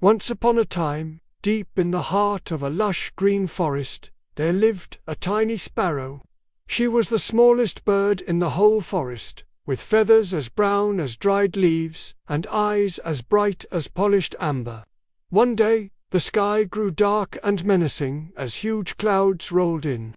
Once upon a time, deep in the heart of a lush green forest, there lived a tiny sparrow. She was the smallest bird in the whole forest, with feathers as brown as dried leaves and eyes as bright as polished amber. One day, the sky grew dark and menacing as huge clouds rolled in,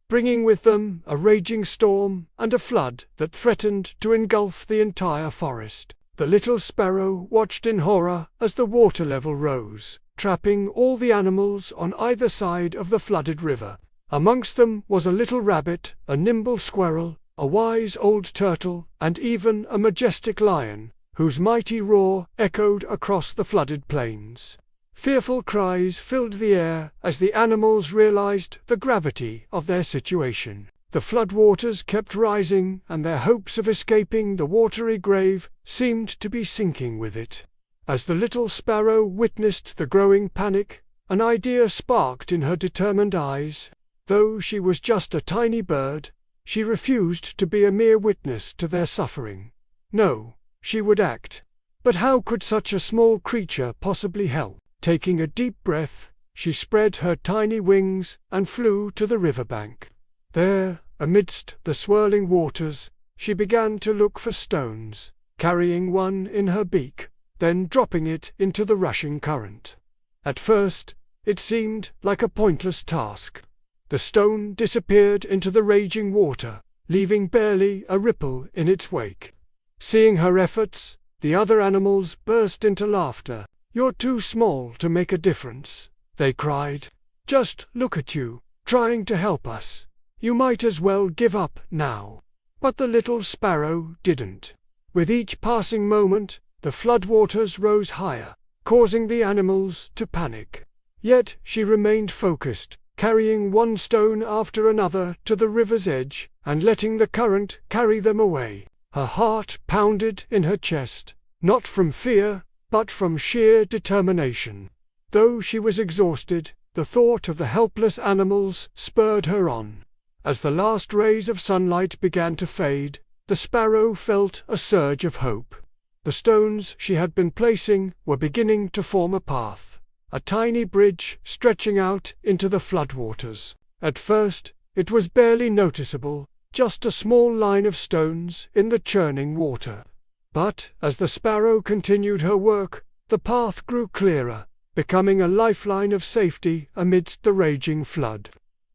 bringing with them a raging storm and a flood that threatened to engulf the entire forest. The little sparrow watched in horror as the water level rose, trapping all the animals on either side of the flooded river. Amongst them was a little rabbit, a nimble squirrel, a wise old turtle, and even a majestic lion, whose mighty roar echoed across the flooded plains. Fearful cries filled the air as the animals realized the gravity of their situation. The floodwaters kept rising, and their hopes of escaping the watery grave seemed to be sinking with it. As the little sparrow witnessed the growing panic, an idea sparked in her determined eyes. Though she was just a tiny bird, she refused to be a mere witness to their suffering. No, she would act. But how could such a small creature possibly help? Taking a deep breath, she spread her tiny wings and flew to the riverbank. There, amidst the swirling waters, she began to look for stones, carrying one in her beak, then dropping it into the rushing current. At first, it seemed like a pointless task. The stone disappeared into the raging water, leaving barely a ripple in its wake. Seeing her efforts, the other animals burst into laughter. "You're too small to make a difference," they cried. "Just look at you, trying to help us. You might as well give up now." But the little sparrow didn't. With each passing moment, the floodwaters rose higher, causing the animals to panic. Yet she remained focused, carrying one stone after another to the river's edge and letting the current carry them away. Her heart pounded in her chest, not from fear, but from sheer determination. Though she was exhausted, the thought of the helpless animals spurred her on. As the last rays of sunlight began to fade, the sparrow felt a surge of hope. The stones she had been placing were beginning to form a path, a tiny bridge stretching out into the floodwaters. At first, it was barely noticeable, just a small line of stones in the churning water. But, as the sparrow continued her work, the path grew clearer, becoming a lifeline of safety amidst the raging flood.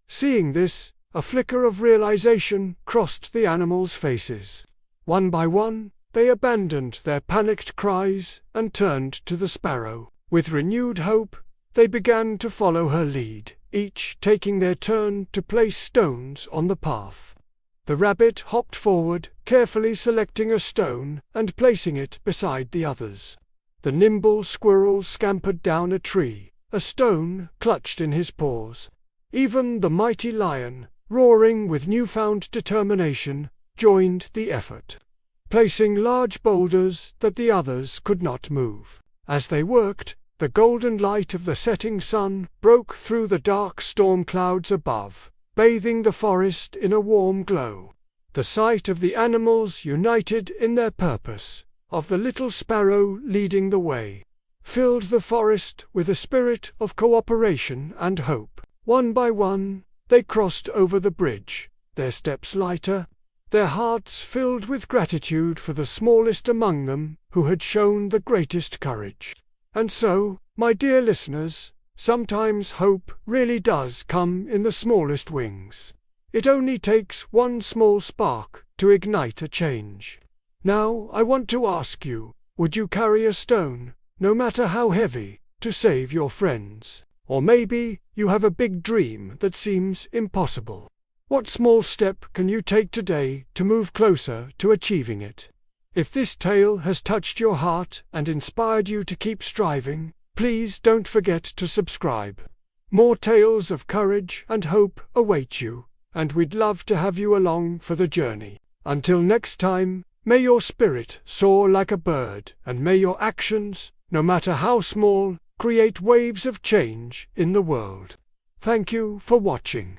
Seeing this, a flicker of realization crossed the animals' faces. One by one, they abandoned their panicked cries and turned to the sparrow. With renewed hope, they began to follow her lead, each taking their turn to place stones on the path. The rabbit hopped forward, carefully selecting a stone and placing it beside the others. The nimble squirrel scampered down a tree, a stone clutched in his paws. Even the mighty lion, roaring with newfound determination, joined the effort, placing large boulders that the others could not move. As they worked, the golden light of the setting sun broke through the dark storm clouds above, bathing the forest in a warm glow. The sight of the animals united in their purpose, of the little sparrow leading the way, filled the forest with a spirit of cooperation and hope. One by one, they crossed over the bridge, their steps lighter, their hearts filled with gratitude for the smallest among them who had shown the greatest courage. And so, my dear listeners, sometimes hope really does come in the smallest wings. It only takes one small spark to ignite a change. Now I want to ask you, would you carry a stone, no matter how heavy, to save your friends? Or maybe you have a big dream that seems impossible. What small step can you take today to move closer to achieving it? If this tale has touched your heart and inspired you to keep striving, please don't forget to subscribe. More tales of courage and hope await you, and we'd love to have you along for the journey. Until next time, may your spirit soar like a bird, and may your actions, no matter how small, create waves of change in the world. Thank you for watching.